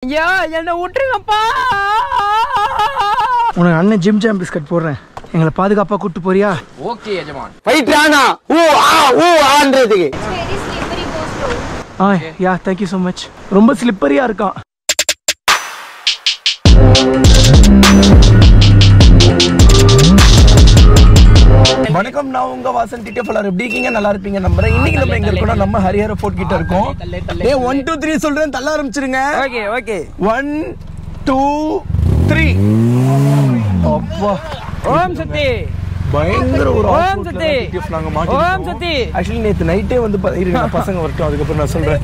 ஐயா என்ன விட்டுருங்கப்பா. உனக்கு அண்ணன் ஜிம் ஜாம் பிஸ்கட் போடுறேன், எங்களை பாதுகாப்பா கூட்டு போறியா? ஓகே எஜமான். ஃபைட் ரானா ஊ ஆன்றதுக்கு. Yeah thank you so much. ரொம்ப ஸ்லிப்பரியா இருக்கான். வணக்கம், நான் உங்க வாசன் டிடி ஃபாலோவர். எப்படி இருக்கீங்க? நல்லா இருப்பீங்க நம்புறேன். இன்னைக்கு நம்ம எங்க இருக்கோம்? நம்ம ஹரிஹர ஃபோர்ட் கிட்ட இருக்கோம். டேய் 1 2 3 சொல்றேன், தள்ள ஆரம்பிச்சிருங்க. Okay okay 1 2 3. அப்பா ஓம் சக்தி. பயங்கர ஒரு ஓம் சக்தி. நாங்க ஓம் மாட்டிட்டோம். சக்தி. ஆக்சுவலி நேத்து நைட்டே வந்து பசங்க வரட்டும், அதுக்கப்புறம் நான் சொல்றேன்.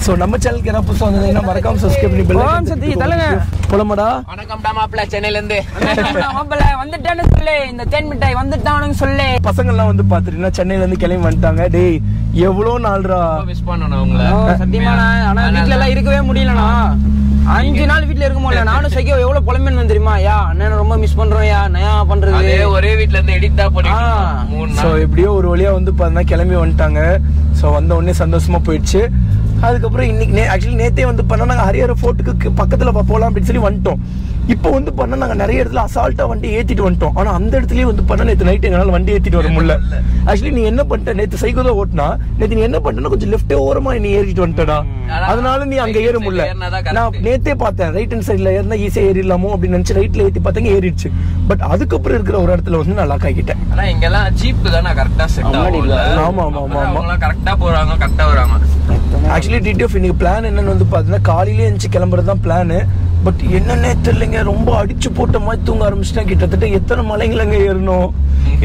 சோ நம்ம சேனலுக்கு என்ன புதுசா வந்ததுன்னா மறக்காம சப்ஸ்கிரைப் பண்ணி பெல் ஓம் சக்தி தலங்க. போலமாடா. வணக்கம்டா மாப்ள, சென்னையில இருந்து மாப்ள வந்துட்டானே சொல்லு. இந்த தேன் மிட்டாய் வந்துட்டானு சொல்லு. பசங்க எல்லாம் வந்து பாத்துட்டீங்கன்னா சென்னையில இருந்து கிளம்பி வந்துட்டாங்க. டேய் எவ்வளவு நாள்ரா மிஸ் பண்ணனும் உங்களை. சத்தியமா ஆனா வீட்ல எல்லாம் இருக்கவே முடியலனா. 5 நாள் வீட்ல இருக்க முடியல. நானும் சைக்கோ எவ்வளவு புலம்பேன்னு தெரியுமா? யா அண்ணன் ரொம்ப மிஸ் பண்றோம் யா. நயா பண்றது அதே ஒரே வீட்ல இருந்து எடிட் தான் பண்ணிட்டோம். சோ எப்படியோ ஒரு வழியா வந்து பாத்தா கிளம்பி வந்துட்டாங்க. சோ வந்த உடனே சந்தோஷமா போயிடுச்சு. அதுக்கப்புறம் இன்னைக்கு ஆக்சுவலி நேத்தே வந்து பண்ணா நாங்க ஹரிஹர ஃபோர்ட்டுக்கு பக்கத்துல போலாம் அப்படின்னு சொல்லி வந்துட்டோம். இப்போ வந்து பண்ணா நாங்க நிறைய இடத்துல அசால்ட்டா வண்டி ஏத்திட்டு வந்துட்டோம். ஆனா அந்த இடத்துலயே வந்து பண்ணா நேத்து நைட் எங்களால வண்டி ஏத்திட்டு வர முடியல. ஆக்சுவலி நீ என்ன பண்ணிட்ட, நேத்து சைக்கிள் தான் ஓட்டினா, நேத்து நீ என்ன பண்ணிட்டா கொஞ்சம் லெஃப்ட் ஓரமா நீ ஏறிட்டு வந்துட்டடா. அதனால நீ அங்க ஏற முடியல. நான் நேத்தே பார்த்தேன், ரைட் ஹேண்ட் சைட்ல ஏறினா ஈஸியா ஏறிடலாமோ அப்படின்னு நினைச்சு ரைட்ல ஏத்தி பார்த்தங்க ஏறிடுச்சு. பட் அதுக்கப்புறம் இருக்கிற ஒரு இடத்துல வந்து நான் லாக் ஆகிட்டேன். ஆனா இங்கெல்லாம் ஜீப் தான கரெக்ட்டா செட் ஆகும். ஆமா ஆமா ஆமா அவங்க கரெக்ட்டா போறாங்க, கரெக்ட்டா வராங்க. ஆக்சுவலி டிடிஎஃப் இன்னைக்கு பிளான் என்னன்னு வந்து பாத்தீங்கன்னா காலையிலே எழுந்து கிளம்புறது தான் பிளான். பட் என்னன்னே தெரியலங்க, ரொம்ப அடிச்சு போட்ட மாதிரி தூங்க ஆரம்பிச்சுட்டேன். கிட்டத்தட்ட எத்தனை மலைங்களங்க ஏறணும்,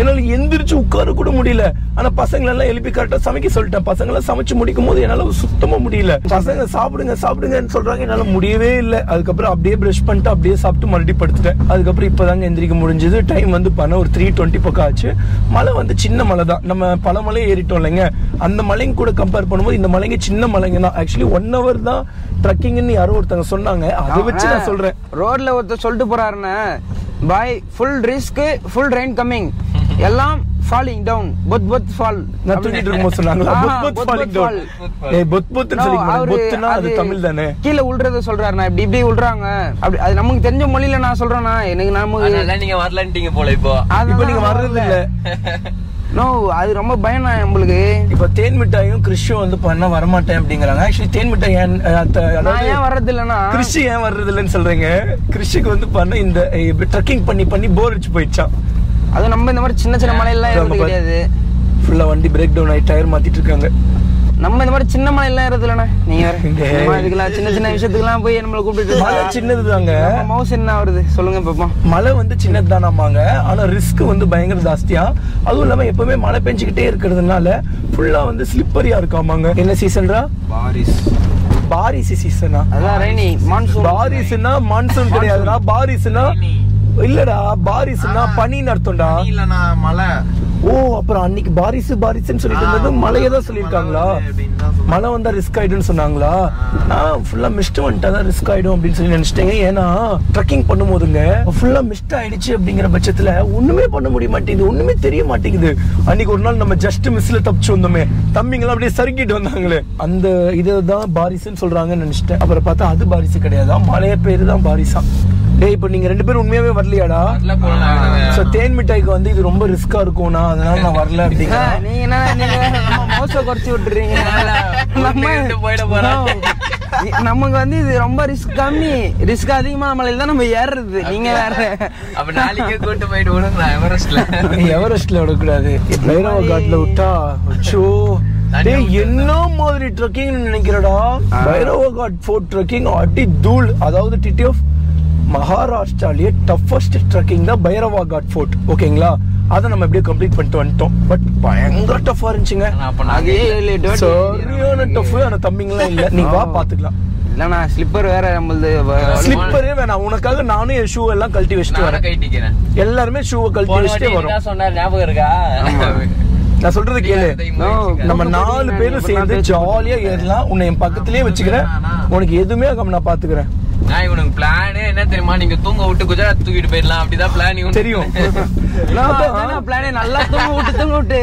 என்னால எந்திரிச்சு உட்கார கூட முடியல. ஆனா பசங்களை எல்லாம் எழுப்பி கரெக்டா சமைக்க சொல்லிட்டேன். பசங்க எல்லாம் சமைச்சு முடிக்கும் போது என்னால சுத்தமா முடியல. பசங்க சாப்பிடுங்க சாப்பிடுங்கன்னு சொல்றாங்க, என்னால முடியவே இல்லை. அதுக்கப்புறம் அப்படியே பிரஷ் பண்ணிட்டு அப்படியே சாப்பிட்டு மறுபடியும் படுத்துட்டேன். அதுக்கப்புறம் இப்பதாங்க எந்திரிக்க முடிஞ்சது. டைம் வந்து பண்ண ஒரு 3:20 பக்கம் ஆச்சு. மலை வந்து சின்ன மலை தான், நம்ம பல மலை ஏறிட்டோம் இல்லைங்க. அந்த மலைங்க கூட கம்பேர் பண்ணும்போது இந்த மலைங்க சின்ன மலைங்க தான். ஆக்சுவலி 1 hour தான் ட்ரக்கிங்னு யாரோ ஒருத்தங்க சொன்னாங்க. அதை வச்சு நான் சொல்றேன். ரோட்ல ஒருத்தர் சொல்லிட்டு போறாருன்னு, by full risk full rain coming, எல்லாம் falling down, both fall. நான் தூங்கிட்டு இருக்கும்போது சொன்னாங்களா both falling down. ஏய் both சொல்லிங்க, bothனா அது தமிழ் தானே. கீழ உள்றத சொல்றாரு. நான் இப்படி உள்றாங்க அப்படி, அது நமக்கு தெரிஞ்ச மொழியில நான் சொல்றேனா. எனக்கு நாம நீங்க வரலன்ட்டீங்க போல. இப்போ நீங்க வர்றது இல்ல. நோ, அது ரொம்ப பயம் நம்மளுக்கு. இப்ப தேன் மிட்டாயும் கிறிஷும் வந்து பண்ண வரமாட்டேன் அப்படிங்கிறாங்க. ஆக்சுவலி தேன் மிட்டாய் ஏன் வர்றது இல்லன்னா கிறிஷு ஏன் வர்றது இல்லைன்னு சொல்றீங்க. கிறிஷுக்கு வந்து பண்ண இந்த ட்ரக்கிங் பண்ணி போர் அடிச்சு போயிடுச்சான். அது நம்ம இந்த மாதிரி சின்ன சின்ன மலையெல்லாம் ஏறது கிடையாது. ஃபுல்லா வண்டி பிரேக் டவுன் ஆகி டயர் மாத்திட்டு இருக்காங்க. நம்ம இந்த மாதிரி சின்ன மலை எல்லாம் ஏறது இல்லண்ணா. நீங்க இதுக்கெல்லாம் சின்ன சின்ன விஷயத்துக்குலாம் போய் நம்மளை கூப்பிட்டு. மலை சின்னதுதாங்க. மவுஸ் என்ன வருது சொல்லுங்க பாப்போம். மலை வந்து சின்னதுதானாமாங்க, ஆனா ரிஸ்க் வந்து பயங்கர ஜாஸ்தியா. அதுவும் இல்லாம எப்பவுமே மழை பெஞ்சுக்கிட்டே இருக்கிறதுனால ஃபுல்லா வந்து ஸ்லிப்பரியா இருக்காமாங்க. என்ன சீசன்ரா? பாரிஸ் சீசனா? அதான் ரெய்னி மான்சூன். பாரிஸ்னா மான்சூன் கிடையாதுடா. பாரிஸ்னா இல்லடா, பாரிஸ்னா பனின்னு அர்த்தம்டா. இல்லனா மலை. ஓ அப்புறம் அன்னைக்கு பாரிஸ்ன்னு சொல்லிட்டு இருந்தது மழையை தான் சொல்லியிருக்காங்களா? மழை வந்தா ரிஸ்க் ஆயிடும்னு சொன்னாங்களா? நான் ஃபுல்லா மிஸ்ட் வந்துட்டாதான் ரிஸ்க் ஆயிடும் அப்படின்னு சொல்லி நினைச்சிட்டேங்க. ஏன்னா ட்ரக்கிங் பண்ணும் போதுங்க ஃபுல்லா மிஸ்ட் ஆயிடுச்சு அப்படிங்கிற பட்சத்துல ஒண்ணுமே பண்ண முடிய மாட்டேங்குது, ஒண்ணுமே தெரிய மாட்டேங்குது. அன்னைக்கு ஒரு நாள் நம்ம ஜஸ்ட் மிஸ்ல தப்பிச்சு வந்தோமே, தம்பிங்கெல்லாம் அப்படியே சறுக்கிட்டு வந்தாங்களே, அந்த இதுதான் பாரிஸ்ன்னு சொல்றாங்கன்னு நினைச்சிட்டேன். அப்புறம் பார்த்தா அது பாரிஸ் கிடையாதான், மழைய பேரு தான் பாரிஸா. டேய் இப்ப நீங்க 2 பேரும் உண்மையாவே வரலையாடா? சோ தேன் மிட்டாய்க்கு வந்து இது ரொம்ப ரிஸ்கா இருக்கும்னா அதனால நான் வரல அப்படிங்க. நீங்க என்ன நம்ம மவுஸ குறைச்சி விட்டுறீங்க. நமக்கு வந்து இது ரொம்ப ரிஸ்க் கம்மி, ரிஸ்க் அதிகமான மலையில தான் நம்ம ஏறுறது. நீங்க வேற அப்ப நாளைக்கே கூட்டு போயிட்டு விடுங்க எவரெஸ்ட்ல விடக்கூடாது, பைரவ காட்ல விட்டா. அச்சோ டேய் என்ன மாதிரி ட்ரக்கிங் நினைக்கிறடா. பைரவ காட் ஃபோர்ட் ட்ரக்கிங் அடி தூள். அதாவது டிடிஎஃப் மகாராஷ்டிராலேயே டஃபஸ்ட் ட்ரக்கிங் தான் பைரவா காட் ஃபோர்ட். ஓகேங்களா, அதை நம்ம எப்படியே கம்ப்ளீட் பண்ணிட்டு வந்துட்டோம். பட் பயங்கர டஃபா இருந்துச்சுங்க. சரியான டஃப். ஆனா தம்பிங்கெல்லாம் இல்ல, நீ வா பாத்துக்கலாம். இல்லண்ணா ஸ்லிப்பர் வேற நம்மளது. ஸ்லிப்பரே வேணாம் உனக்காக, நானும் என் ஷூ எல்லாம் கழட்டி வச்சுட்டு வரேன். எல்லாருமே ஷூவை கழட்டி வச்சுட்டே வரும். சொன்னார் ஞாபகம் இருக்கா? நான் சொல்றது கேளு, நம்ம 4 பேரும் சேர்ந்து ஜாலியா ஏறலாம். உன்னை என் பக்கத்திலேயே வச்சுக்கிறேன், உனக்கு எதுவுமே நான் பாத்துக்கிறேன். நான் இவனுக்கு பிளான் என்ன தெரியுமா, நீங்க தூங்க விட்டு குஜராத் தூக்கிட்டு போயிடலாம், அப்படிதான் பிளான் தெரியும். பிளானே நல்லா தூங்க விட்டு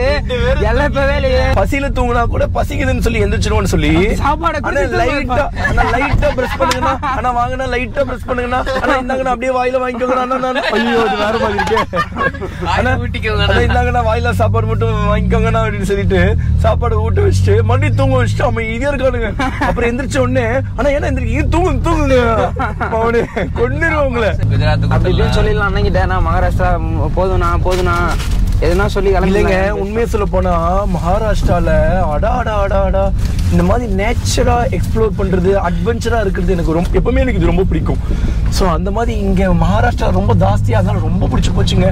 எல்லாம் இப்ப வேலையே. பசியில தூங்கினா கூட பசிக்குதுன்னு சொல்லி எந்திரிச்சிடுவோம்னு சொல்லி சாப்பாடு லைட்டா பிரஷ் பண்ணுங்கண்ணா, ஆனா வாங்கினா லைட்டா பிரஷ் பண்ணுங்கண்ணா, ஆனா இந்தாங்கண்ணா அப்படியே வாயில வாங்கிக்கோங்கண்ணா. ஐயோ அது வேற மாதிரி இருக்கேன். இந்தாங்கண்ணா வாயில சாப்பாடு மட்டும் வாங்கிக்கோங்கண்ணா அப்படின்னு சொல்லிட்டு சாப்பாடு ஊட்ட வச்சுட்டு மறுபடியும் தூங்க வச்சுட்டு அவன் இதே இருக்கானுங்க. அப்புறம் எந்திரிச்ச உடனே ஆனா ஏன்னா எந்திரிக்க தூங்குங்க அவனு கொண்டுருவோம் உங்களை. அப்படி சொல்லிடலாம் அண்ணங்கிட்ட. நான் மகாராஷ்டிரா போதுனா எதுனா சொல்லி இல்லைங்க. உண்மையை சொல்ல போனா மகாராஷ்டிரால அடா இந்த மாதிரி நேச்சரா எக்ஸ்ப்ளோர் பண்றது, அட்வென்ச்சரா இருக்கிறது எனக்கு ரொம்ப எப்பவுமே எனக்கு இது ரொம்ப பிடிக்கும். ஸோ அந்த மாதிரி இங்க மகாராஷ்டிரா ரொம்ப ஜாஸ்தியா, அதனால ரொம்ப பிடிச்சி போச்சுங்க.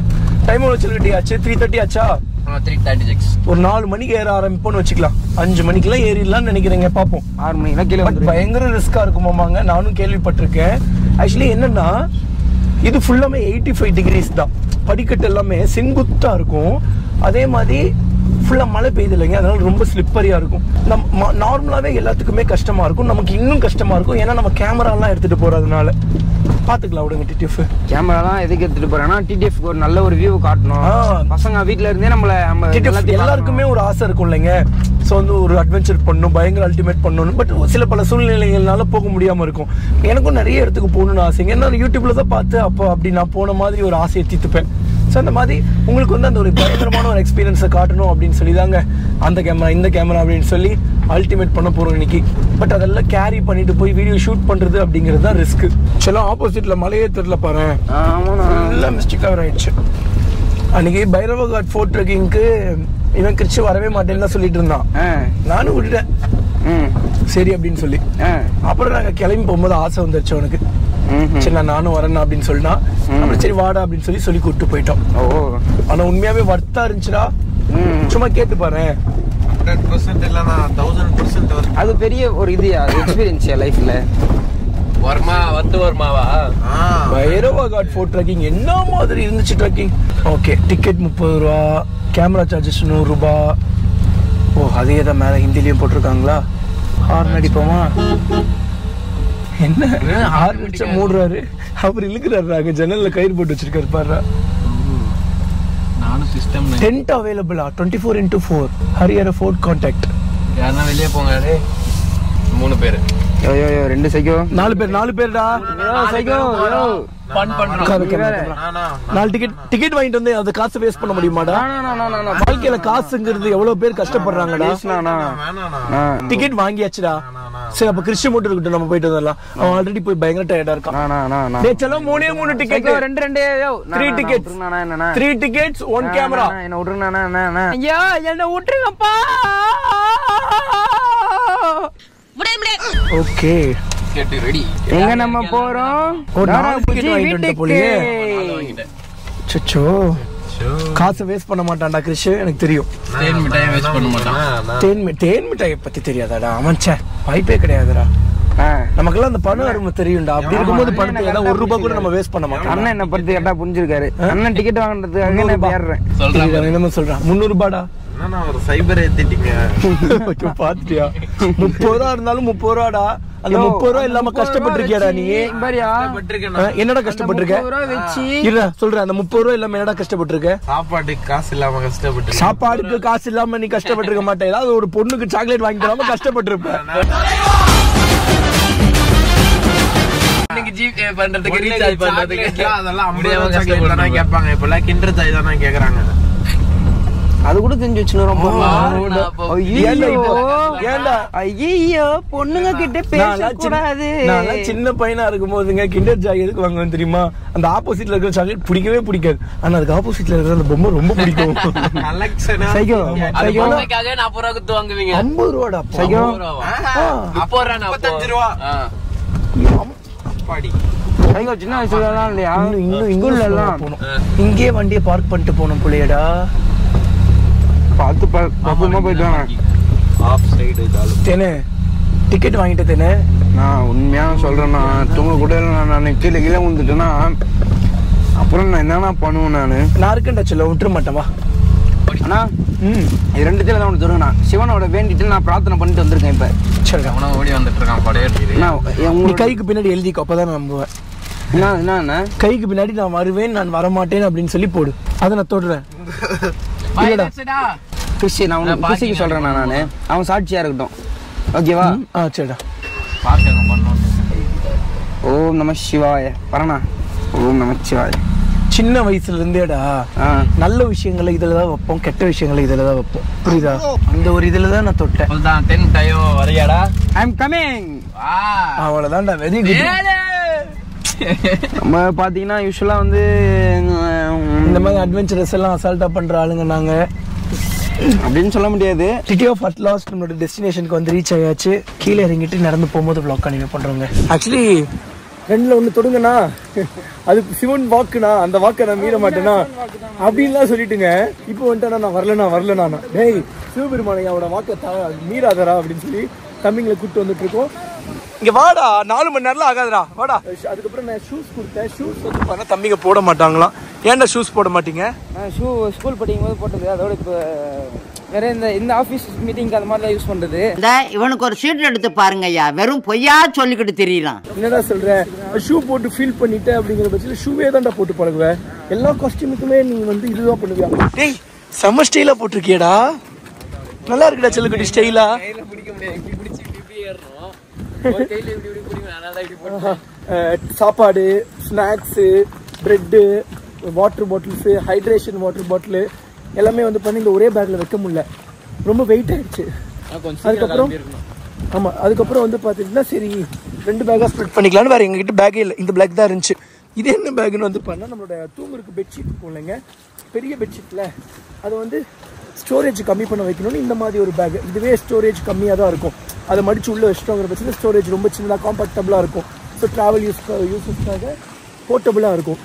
டைம் வச்சுக்கிட்டே 3:30 ஆச்சா? 3:36. ஒரு 4 மணிக்கு ஏற ஆரம்பிப்போம்னு வச்சுக்கலாம். 5 மணிக்கெல்லாம் ஏறிடலாம்னு நினைக்கிறேங்க. பார்ப்போம். 6 மணிக்கெல்லாம் கீழே பயங்கர ரிஸ்கா இருக்குமாமாங்க. நானும் கேள்விப்பட்டிருக்கேன். ஆக்சுவலி என்னன்னா இது ஃபுல்லாமே 85 டிகிரிஸ் தான். படிக்கட்டு எல்லாமே செங்குத்தா இருக்கும். அதே மாதிரி ஃபுல்லா மழை பெய்யுது இல்லைங்க, அதனால ரொம்ப ஸ்லிப்பரியா இருக்கும். நார்மலாவே எல்லாத்துக்குமே கஷ்டமா இருக்கும். நமக்கு இன்னும் கஷ்டமா இருக்கும். ஏன்னா நம்ம கேமரா எல்லாம் எடுத்துட்டு போறதுனால. பாத்துக்கலாம் விடுங்க. டிடிஎஃப் கேமராலாம் எதுக்கு எடுத்துட்டு போறேன்னா டிடிஎஃப் ஒரு நல்ல ஒரு வியூ காட்டணும். பசங்க வீட்ல இருந்தே நம்ம எல்லாருக்குமே ஒரு ஆசை இருக்கும் இல்லைங்க. ஸோ வந்து ஒரு அட்வென்ச்சர் பண்ணணும், பயங்கர அல்டிமேட் பண்ணணும். பட் சில பல சூழ்நிலைகள்னால போக முடியாம இருக்கும். எனக்கும் நிறைய இடத்துக்கு போகணும்னு ஆசைங்க. ஏன்னா யூடியூப்ல தான் பார்த்து அப்போ அப்படி நான் போன மாதிரி ஒரு ஆசையை தீர்த்துப்பேன். ஸோ அந்த மாதிரி உங்களுக்கு வந்து அந்த ஒரு பயங்கரமான ஒரு எக்ஸ்பீரியன்ஸை காட்டணும் அப்படின்னு சொல்லி தாங்க அந்த கேமரா இந்த கேமரா அப்படின்னு சொல்லி அல்டிமேட் பண்ண போறோம் இன்னைக்கு. பட் அதெல்லாம் கேரி பண்ணிட்டு போய் வீடியோ ஷூட் பண்றது அப்படிங்கிறது தான் ரிஸ்க். சில ஆப்போசிட்ல மலையே தெரியல பாரு, எல்லாம் மிஸ்டேக் ஆயிடுச்சு. அன்னைக்கு பைரவ காட் ஃபோர்ட் ட்ரெக்கிங்க்கு இவன் கிறிச்சு வரவே மாட்டேன்னு தான் சொல்லிட்டு இருந்தான். நானும் விட்டுட்டேன் சரி அப்படின்னு சொல்லி. அப்புறம் நாங்க கிளம்பி போகும்போது ஆசை வந்துருச்சு அவனுக்கு. சரி நானும் வரேன் அப்படின்னு சொல்லினா, அப்புறம் சரி வாடா அப்படின்னு சொல்லி கூப்பிட்டு போயிட்டோம். ஆனா உண்மையாவே வர்த்தா இருந்துச்சுடா. சும்மா கேட்டு பாரு. 100% இல்லனா 1000% அது பெரிய ஒரு இதுயா எக்ஸ்பீரியன்ஸ் லைஃப்ல. வருமாவா பைரவா காட் ஃபோர்ட் ட்ரெக்கிங் என்ன மாதிரி இருந்துச்சு ட்ரெக்கிங். ஓகே, டிக்கெட் 30 ரூபா, கேமரா சார்ஜஸ் 100 ரூபா. ஓ அதே தான் மேல ஹிந்திலயும் போட்டிருக்காங்களா. ஹார்ன் அடிப்போமா? என்ன ஹார்ன் அடிச்சா மூடுறாரு, அவர் இழுக்கிறாரு. ஜன்னல்ல கயிறு போட்டு வச்சிருக்காரு பாரு. நானும் சிஸ்டம் டென்ட் அவைலபிளா 24x4 ஹரியர் ஃபோர்ட் கான்டாக்ட். யாரா வெளியே போங்க. 3 பேர். யோ 2 சைக்கோ 4 பேர்டா. சைக்கோ ஃபன் பண்றோம். 4 டிக்கெட் வாங்கிட்டு வந்து அந்த காசு வேஸ்ட் பண்ண முடியுமாடா? வாழ்க்கையில காசுங்கிறது எவ்வளவு பேர் கஷ்டப்படுறாங்கடா. டிக்கெட் வாங்கியாச்சுடா. சரி அப்ப கிறிஸ்டியன் மட்டும் இருக்கட்டும், நம்ம போயிட்டு வரலாம். அவன் ஆல்ரெடி போய் பயங்கர டயர்டா இருக்கான். டேய் चलो 3 டிக்கெட் 2 யோ 3 டிக்கெட்ஸ் 3 டிக்கெட்ஸ் 1 கேமரா. என்ன விட்டுருங்கண்ணா. ஐயா என்ன விட்டுருங்கப்பா. Okay get ready. எங்க நம்ம போறோம்? ஒரு 4 டிக்கெட் வாங்கிட்டு போலியே. சச்சோ காசு வேஸ்ட் பண்ண மாட்டான்டா கிறிஷ், எனக்கு தெரியும். தேன் மிட்டாய் வேஸ்ட் பண்ண மாட்டான். தேன் மிட்டாயை பத்தி தெரியாதாடா? அவன்ச்சே வாய்ப்பே கிடையாதுடா. நமக்கெல்லாம் அந்த பணம் அருமை தெரியும்டா. அப்படி இருக்கும்போது பணத்தை ஏதாவது 1 ரூபாய் கூட நம்ம வேஸ்ட் பண்ண மாட்டோம். அண்ணன் என்ன பத்தி கேட்டா புரிஞ்சிருக்காரு. அண்ணன் டிக்கெட் வாங்குறதுக்காக என்ன பேர்றேன் சொல்றேன். என்ன சொல்றான்? 300 ரூபாடா. ஒரு சைபர் ஏத்திட்டீங்க. பாத்துட்டியா? 30 ரூபா இருந்தாலும் 30 ரூபாடா. அந்த 30 ரூபா இல்லாம கஷ்டப்பட்டிருக்கியாடா நீ? என்னடா கஷ்டப்பட்டிருக்க? இல்ல சொல்றேன், அந்த 30 ரூபா இல்லாம என்னடா கஷ்டப்பட்டிருக்க? சாப்பாட்டுக்கு காசு இல்லாம கஷ்டப்பட்டு. சாப்பாடுக்கு காசு இல்லாம நீ கஷ்டப்பட்டிருக்க மாட்டே. ஏதாவது ஒரு பொண்ணுக்கு சாக்லேட் வாங்கி தராம கஷ்டப்பட்டிருப்ப. ஜிபே பண்றதுக்கு ரீசார்ஜ் பண்றதுக்கு அதெல்லாம் முடியாம சாக்லேட் தானே கேட்பாங்க. இப்பெல்லாம் கிண்டர் ஜாய் தானே கேக்குறாங்க. அது கூட தெரிஞ்சு வச்சுக்கிறோம். ஐயோ பொண்ணுங்க கிட்ட பேசக்கூடாது. நான் சின்ன பையனா இருக்கும் போதுங்க கிண்டர் ஜாய் எதுக்கு வாங்குவேன் தெரியுமா? அந்த ஆப்போசிட்ல இருக்கிற சாக்லேட் பிடிக்கவே பிடிக்காது. ஆனா அதுக்கு ஆப்போசிட்ல இருக்கிற அந்த பொம்மை ரொம்ப பிடிக்கும். 40 ரூபாய்க்கு வாங்குவீங்க. 50 ரூபாடா. 35 ரூபா. சின்ன வயசுல இல்லையா? இன்னும் இங்கே வண்டியை பார்க் பண்ணிட்டு போனோம் புள்ளையடா. பார்த்து பக்குவமா போயிட்டு வாங்க. ஆஃப் சைடு தேனே டிக்கெட் வாங்கிட்டு தேனே. நான் உண்மையா சொல்றேன்னா தூங்க கூட நான் கீழே வந்துட்டேன்னா அப்புறம் நான் என்னன்னா பண்ணுவேன். நான் இருக்கேன்டா சொல்ல விட்டுற மாட்டேன். வா அண்ணா இது ரெண்டுத்துல தான் ஒன்று தருங்கண்ணா. சிவனோட வேண்டிட்டு நான் பிரார்த்தனை பண்ணிட்டு வந்திருக்கேன். இப்போ சரி அவனை ஓடி வந்துட்டு இருக்கான் கொடையா. நீ கைக்கு பின்னாடி எழுதிக்கோ, அப்பதான் நான் நம்புவேன். என்ன கைக்கு பின்னாடி நான் வருவேன், நான் வரமாட்டேன் அப்படின்னு சொல்லி போடு. அதை நான் தொடுறேன். கிறிஸ்டி, நான் உனக்கு கிறிஸ்டிக்கு சொல்றேன். நான் அவன் சாட்சியா இருக்கட்டும், ஓகேவா? சரிடா. ஓம் நம சிவாய. வரண்ணா. ஓம் நம சிவாய. சின்ன வயசுல இருந்தேடா நல்ல விஷயங்களை இதுல தான் வைப்போம், கெட்ட விஷயங்களை இதுல தான் வைப்போம். புரியுதா? அந்த ஒரு இதுல தான் நான் தொட்டேன். I'm coming. அவ்வளவுதான்டா. Very good. நம்ம பாத்தீங்கன்னா யூஸ்வலா வந்து இந்த மாதிரி அட்வென்ச்சரஸ் எல்லாம் அசால்ட்டா பண்ற ஆளுங்க நாங்க அப்படின்னு சொல்ல முடியாது. சிட்டி ஆஃப் அட் லாஸ்ட் நம்மளோட டெஸ்டினேஷனுக்கு வந்து ரீச் ஆயாச்சு. கீழே இறங்கிட்டு நடந்து போகும்போது vlog கண்டினியூ பண்றோங்க. ஆக்சுவலி ரெண்டுல ஒண்ணு தொடுங்கண்ணா, அது சிவன் வாக்குண்ணா, அந்த வாக்கை நான் மீற மாட்டேனா அப்படின்லாம் சொல்லிட்டுங்க. இப்போ வந்துட்டா நான் வரலண்ணா டேய் சிவபெருமானையோட வாக்கை மீறாதரா அப்படின்னு சொல்லி தம்பிங்களை கூப்பிட்டு வந்துட்டு இருக்கோம். இங்க வாடா, 4 மணி நேரம்லாம் ஆகாதுடா, வாடா. அதுக்கப்புறம் நான் ஷூஸ் கொடுத்தேன். ஷூஸ் வந்து பண்ண தம்பிங்க போட மாட்டாங்களாம். ஏன்டா ஷூஸ் போட மாட்டீங்க? நான் ஷூ ஸ்கூல் படிக்கும் போது போட்டது, அதோட இப்போ வேற இந்த ஆஃபீஸ் மீட்டிங்க்கு அந்த மாதிரிலாம் யூஸ் பண்றது. இவனுக்கு ஒரு சீட் எடுத்து பாருங்க ஐயா, வெறும் பொய்யா சொல்லிக்கிட்டு தெரியலாம். என்னடா சொல்ற? ஷூ போட்டு ஃபீல் பண்ணிட்டு அப்படிங்கிற பட்சத்தில் ஷூவே தான்டா போட்டு பழகுவேன். எல்லா காஸ்டியூமுக்குமே நீ வந்து இதுதான் பண்ணுவியா? டேய் செம்ம ஸ்டைலா போட்டிருக்கியடா, நல்லா இருக்குடா செல்லுக்குட்டி ஸ்டைலா. சாப்பாடு, snacks, bread, water bottles, hydration water bottle எல்லாமே வந்து பண்ணி இந்த ஒரே பேக்கில் வைக்க முடியல, ரொம்ப வெயிட் ஆயிடுச்சு. அதுக்கப்புறம் வந்து பார்த்துட்டிங்கன்னா சரி 2 பேக்காக ஸ்ப்ளிட் பண்ணிக்கலான்னு. வேறு எங்ககிட்ட பேக்கே இல்லை, இந்த பேக் தான் இருந்துச்சு. இது என்ன பேக்குன்னு வந்து பண்ணால் நம்மளோட தூங்குறதுக்கு பெட்ஷீட் இருக்கும் இல்லைங்க, பெரிய பெட்ஷீட்டில் அதை வந்து ஸ்டோரேஜ் கம்மி பண்ண வைக்கணும்னு இந்த மாதிரி ஒரு பேக். இதுவே ஸ்டோரேஜ் கம்மியாக தான் இருக்கும், அதை மடித்து உள்ளே வச்சுட்டோங்கிற பட்சத்தில் ஸ்டோரேஜ் ரொம்ப சின்னதாக காம்பாக்டபுளாக இருக்கும். ஸோ ட்ராவல் யூஸஸ்க்காக போர்ட்டபுளாக இருக்கும்.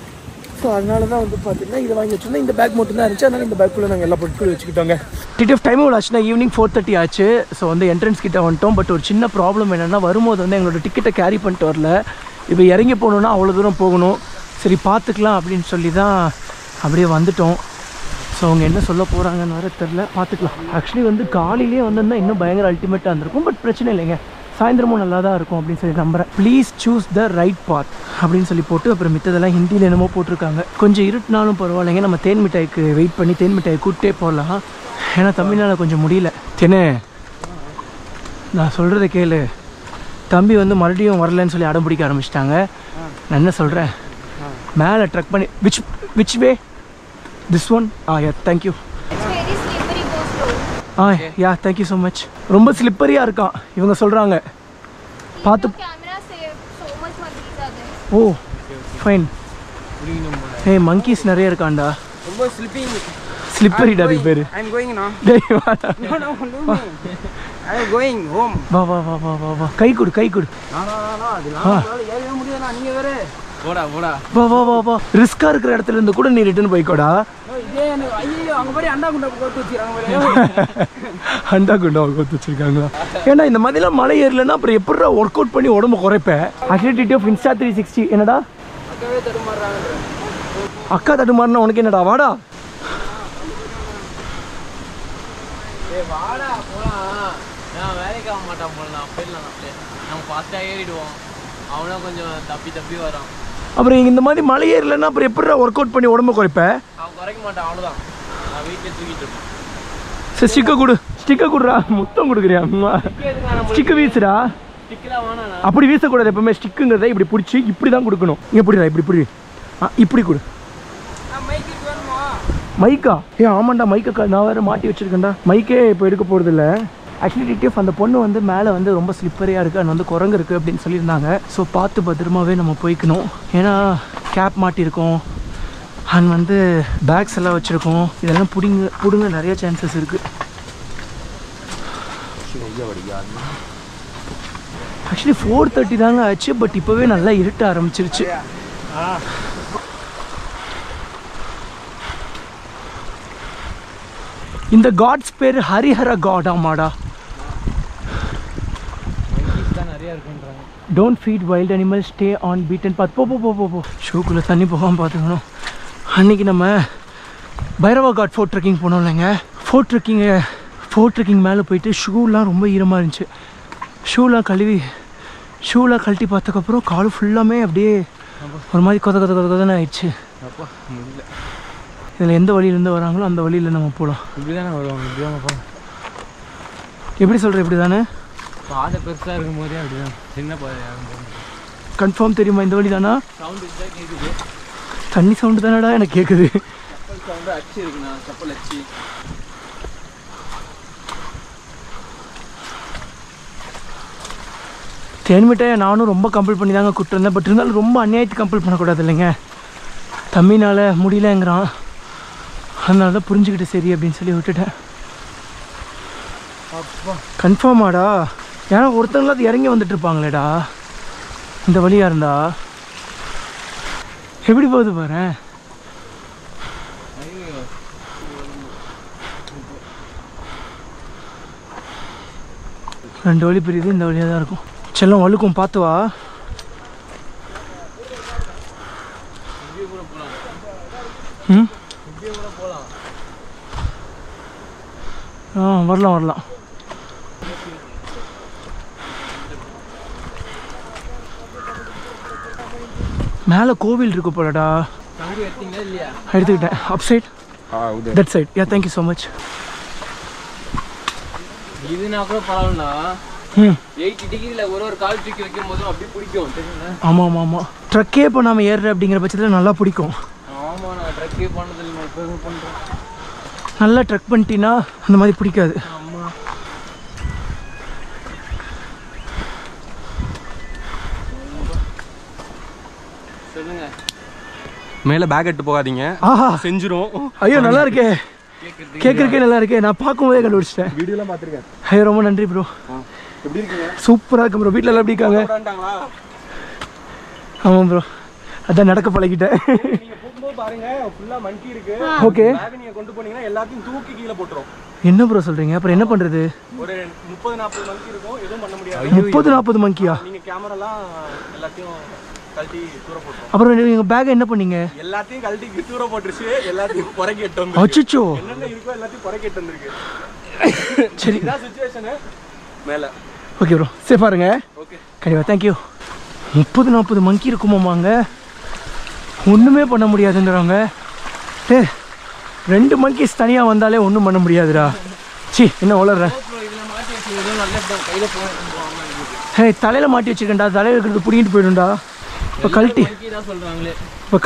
ஸோ அதனால தான் வந்து பார்த்தீங்கன்னா இதை வாங்கி வச்சுருந்தா இந்த பேக் மட்டும் தான் இருந்துச்சு. அதனால் இந்த பேக்குள்ளே நாங்கள் எல்லா பொருட்களும் வச்சுக்கிட்டோங்க. டிடிஎஃப் டைம் எவ்வளோ ஆச்சுன்னா ஈவினிங் 4:30 ஆச்சு. ஸோ வந்து என்ட்ரன்ஸ் கிட்ட வந்துட்டோம். பட் ஒரு சின்ன ப்ராப்ளம் என்னென்னா, வரும்போது வந்து எங்களோட டிக்கெட்டை கேரி பண்ணிட்டு வரல. இப்போ இறங்கி போகணுன்னா அவ்வளோ தூரம் போகணும். சரி பார்த்துக்கலாம் அப்படின்னு சொல்லி தான் அப்படியே வந்துட்டோம். ஸோ அவங்க என்ன சொல்ல போகிறாங்கன்னு வர தெரில, பார்த்துக்கலாம். ஆக்சுவலி வந்து காலையிலே வந்திருந்தால் இன்னும் பயங்கர அல்டிமேட்டாக இருந்திருக்கும். பட் பிரச்சனை இல்லைங்க, சாயந்தரமும் நல்லா தான் இருக்கும் அப்படின்னு சொல்லி நம்புகிறேன். Please choose the right path அப்படின்னு சொல்லி போட்டு அப்புறம் மித்ததெல்லாம் ஹிந்தியில் என்னமோ போட்டிருக்காங்க. கொஞ்சம் இருட்டினாலும் பரவாயில்லைங்க, நம்ம தேன் மிட்டாய்க்கு வெயிட் பண்ணி தேன் மிட்டாயை கூப்பிட்டே போகலாம். ஏன்னா தமிழ்நாடு கொஞ்சம் முடியல. தெனே நான் சொல்கிறத கேளு, தம்பி வந்து மறுபடியும் வரலன்னு சொல்லி அடம் பிடிக்க ஆரம்பிச்சிட்டாங்க. நான் என்ன சொல்கிறேன், மேலே ட்ரக் பண்ணி which way this one? yeah, thank you. It's very slippery, go slow. yeah, thank you so much. ரொம்ப ஸ்லிப்பரியாக இருக்கான் இவங்க சொல்கிறாங்க. பார்த்து Camera save so much monkeys are there. Oh fine. ஏய் மங்கீஸ் நிறைய இருக்காண்டா, ரொம்ப ஸ்லிப்பரி டாபி பேர். I'm going now. டேய் வாடா. No, leave me. I'm going home. வா வா வா வா வா வா, கை கொடு கை கொடு. அதெல்லாம் ஏறவே முடியாதுண்ணா, நீங்க வேற போடா வா வா வா வா. ரிஸ்கா இருக்கிற இடத்துல இருந்து கூட நீ ரிட்டர்ன் போய்க்கோடா. இதே ஐயோ அங்க போய் அண்டா குண்டா போட்டு வச்சிருக்காங்க. அண்டா குண்டா போட்டு வச்சிருக்காங்களா? ஏன்னா இந்த மாதிரிலாம் மலை ஏறலன்னா அப்புறம் எப்படிடா ஒர்க் அவுட் பண்ணி உடம்பு குறைப்பேன். ஆக்டிவிட்டி ஆஃப் இன்ஸ்டா 360 என்னடா? அக்காவே தடுமாறுறாங்க. அக்கா தடுமாறுனா உனக்கு என்னடா? வாடா வாடா போலாம். நான் வேலைக்கு ஆக மாட்டான் போலாம், போயிடலாம். நம்ம ஃபாஸ்ட்டாக ஏறிடுவோம், அவனும் கொஞ்சம் தப்பி வரான். அப்புறம் இந்த மாதிரி மலை ஏறலன்னா அப்புறம் எப்படிடா ஒர்க் அவுட் பண்ணி உடம்பு குறைப்பேன்? அவன் குறைக்க மாட்டான், அவ்வளோதான். நான் வீட்டில் தூக்கிட்டு இருப்பேன். சரி ஸ்டிக்கை கொடுறா, முத்தம் கொடுக்குறியா? ஸ்டிக்கு வீசுடா. அப்படி வீசக்கூடாது எப்பவுமே. ஸ்டிக்குங்கிறத இப்படி பிடிச்சி இப்படி தான் கொடுக்கணும். எப்படிடா இப்படி கொடு. மைக்கா? ஆமாண்டா மைக்கா, நான் வேறு மாட்டி வச்சுருக்கேன்டா. மைக்கே இப்போ எடுக்க போகிறது இல்லை. ஆக்சுவலி டிடிஎஃப் அந்த பொண்ணு வந்து மேலே வந்து ரொம்ப ஸ்லிப்பரியாக இருக்குது, அண்ட் வந்து குரங்கு இருக்குது அப்படின்னு சொல்லியிருந்தாங்க. ஸோ பார்த்து பத்திரமாவே நம்ம போய்க்கணும். ஏன்னா கேப் மாட்டியிருக்கோம் அண்ட் வந்து பேக்ஸ் எல்லாம் வச்சுருக்கோம். இதெல்லாம் பிடுங்க நிறைய சான்சஸ் இருக்குது. ஆக்சுவலி 4:30 தாங்க ஆச்சு, பட் இப்போவே நல்லா இருட்ட ஆரம்பிச்சிருச்சு. இந்த காட்ஸ் பேர் ஹரிஹர காட். ஆமாடா. Don't feed wild animal, stay on beaten path. போ ஷூக்குள்ளே தண்ணி போகாமல் பார்த்துக்கணும். அன்றைக்கி நம்ம பைரவா காட் ஃபோர்ட் ட்ரெக்கிங் போனோம் இல்லைங்க. ஃபோர்ட் ட்ரெக்கிங் மேலே போயிட்டு ஷூலாம் ரொம்ப ஈரமாக இருந்துச்சு. ஷூலாம் கழட்டி பார்த்ததுக்கப்புறம் கால் ஃபுல்லாமே அப்படியே ஒரு மாதிரி கொதன்னு ஆயிடுச்சு. இதில் எந்த வழியிலேருந்து வராங்களோ அந்த வழியில் நம்ம போகலாம். இப்படி தானே வருவாங்க, இப்படி தானே போகலாம். எப்படி சொல்கிற இப்படி தானே? பாதை பெருசாக இருக்கும் போதே அப்படி தான், சின்ன பாதை கன்ஃபார்ம் தெரியுமா இந்த வழி தானா? சவுண்டு தான் கேட்குது. தண்ணி சவுண்டு தானடா எனக்கு கேட்குது. கப்பல் சவுண்டு அச்சு இருக்குண்ணா, கப்பல் அச்சு. தேன் மிட்டாயை நானும் ரொம்ப கம்பல் பண்ணி தாங்க கூப்பிட்டுருந்தேன். பட் இருந்தாலும் ரொம்ப அநியாயத்துக்கு கம்பல் பண்ணக்கூடாது இல்லைங்க. தம்பினால் முடியலங்கிறான், அதனால தான் புரிஞ்சுக்கிட்டு சரி அப்படின்னு சொல்லி விட்டுட்டேன். கன்ஃபார்மாடா? ஏன்னா ஒருத்தங்களாவது இறங்கி வந்துட்டு இருப்பாங்களேடா இந்த வழியாக இருந்தா. எப்படி போகுது பாரு. ரெண்டு வழி பிரியுது, இந்த வழியாக தான் இருக்கும். செல்லம் வழுக்கும், பார்த்து வா. வரலாம். மேலே கோவில் இருக்கு போலடா. எடுத்துக்கிட்டேன். Up side, that side. Yeah, thank you so much. இதுனா கூட பரவாயில்லண்ணா. 80 டிகிரியில் ஒரு கால் தூக்கி வைக்கும் போதும் அப்படி பிடிக்கும் தெரியுங்களா? ஆமாம். ட்ரக்கே இப்போ நம்ம ஏறுற அப்படிங்கிற பட்சத்தில் நல்லா பிடிக்கும். ஆமாம், நான் ட்ரக்கே பண்ணதில்லை, நான் இப்போ பண்ணுறேன். நல்லா ட்ரக் பண்ணிட்டீங்கன்னா அந்த மாதிரி பிடிக்காது. ஆமாம். சொல்லுங்க. மேலே பேக் எடுத்து போகாதீங்க, ஆஹா செஞ்சிரும். ஐயோ நல்லா இருக்கே, கேட்குறக்கே நல்லா இருக்கே. நான் பார்க்கும்போதே கண்டுபிடிச்சிட்டேன். வீடியோலாம் பார்த்துருக்கேன். ஐயோ ரொம்ப நன்றி ப்ரோ. எப்படி இருக்கீங்க? சூப்பராக இருக்கு ப்ரோ. வீட்டில் எல்லாம் எப்படி இருக்காங்க? ஆமாம் ப்ரோ, அதான் நடக்க பழகிட்டேன். நீங்க போகும்போது பாருங்க, ஃபுல்லா மங்கி இருக்கு. ஓகே, பேக் நீங்க கொண்டு போனீங்கன்னா எல்லாத்தையும் தூக்கி கீழே போட்டுரும். என்ன ப்ரோ சொல்றீங்க? அப்புறம் என்ன பண்றது? ஒரு 30-40 மங்கி இருக்கும், எதுவும் பண்ண முடியாது. 30-40 மங்கியா? நீங்க கேமராலாம் எல்லாத்தையும் கழட்டி தூர போட்டுரும். அப்புறம் நீங்க பேக் என்ன பண்ணீங்க? எல்லாத்தையும் கழட்டி தூர போட்டுருச்சு, எல்லாத்தையும் புறக்கி எட்டு வந்து. அச்சச்சோ, என்னென்ன இருக்கோ எல்லாத்தையும் புறக்கி எட்டு வந்திருக்கு. சரி, இதான் சிச்சுவேஷன். மேல ஓகே ப்ரோ, சேஃபா இருங்க. ஓகே, கண்டிப்பா, தேங்க்யூ. 30-40 மங்கி இருக்குமாமாங்க, ஒன்றுமே பண்ண முடியாதுங்கிறாங்க. 2 மங்கிஸ் தனியாக வந்தாலே ஒன்றும் பண்ண முடியாதுடா. சி, என்ன வளர்றேன். தலையில் மாட்டி வச்சுருக்கேன்டா, தலையில் இருக்கிறது பிடிக்கிட்டு போயிடும்டா. இப்போ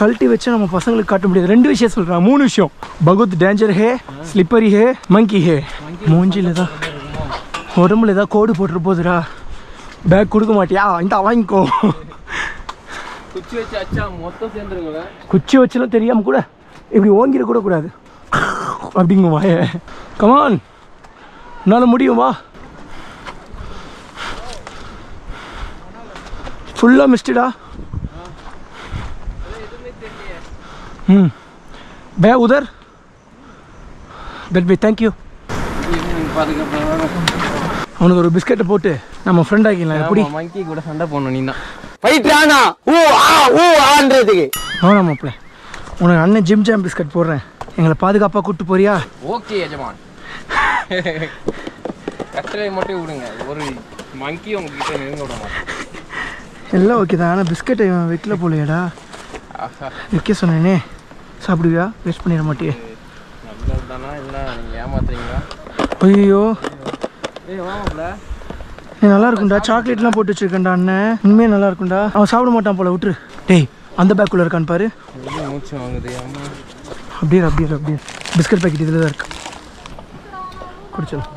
கழட்டி வச்சு நம்ம பசங்களுக்கு காட்ட முடியாது. 2 விஷயம் சொல்கிறான், 3 விஷயம். பகுத் டேஞ்சர் ஹே, ஸ்லிப்பரி ஹே, மங்கி ஹே. மூஞ்சில தான் உடம்புல ஏதாவது கோடு போட்டுரு போதுடா. பேக் கொடுக்க மாட்டியா? இந்த வாங்கிக்கோ. குச்சி வச்சு அச்சா மொத்தம் சேர்ந்துருங்களே. குச்சி வச்சுலாம் தெரியாமல் கூட இப்படி ஓங்கிட கூட கூடாது அப்படிங்க வாய. கமான், உன்னால் முடியும், வா. ஃபுல்லாக மிஸ்டடா. பே உதர் தட் பை. தேங்க்யூ. அவனுக்கு ஒரு பிஸ்கெட்டை போட்டு நம்ம ஃப்ரெண்ட் ஆகிக்கலாம். எப்படி மங்கி கூட சண்டை போடணும் நீ தான். அவனா மாப்பிள்ள, உனக்கு அண்ணன் ஜிம் ஜாம் பிஸ்கட் போடுறேன், எங்களை பாதுகாப்பாக கூப்பிட்டு போறியா? ஓகே எஜமான், கட்டளை மட்டும் விடுங்க. ஒரு மங்கி உங்ககிட்ட நெருங்க விட மாட்டேன். எல்லாம் ஓகே தான், ஆனால் பிஸ்கட்டை வைக்கல போலையாடா. வைக்க சொன்னேனே, சாப்பிடுவியா? வேஸ்ட் பண்ணிட மாட்டியே. நல்லதுதானா இல்லை நீங்கள் ஏமாத்துறீங்களா? ஐயோ, ஏய் வாங்கல, நீ நல்லா இருக்கும்டா. சாக்லேட்லாம் போட்டு வச்சிருக்கேன்டா அண்ணன், உண்மையாக நல்லா இருக்கும்டா. அவன் சாப்பிட மாட்டான் போல, விட்டுரு. டேய், அந்த பேக்குள்ளே இருக்கான்னு பாரு. மூச்சு வாங்குது. அப்படியே பிஸ்கட் பேக்கெட் இதில் தான் இருக்கு, குடிச்சலாம்.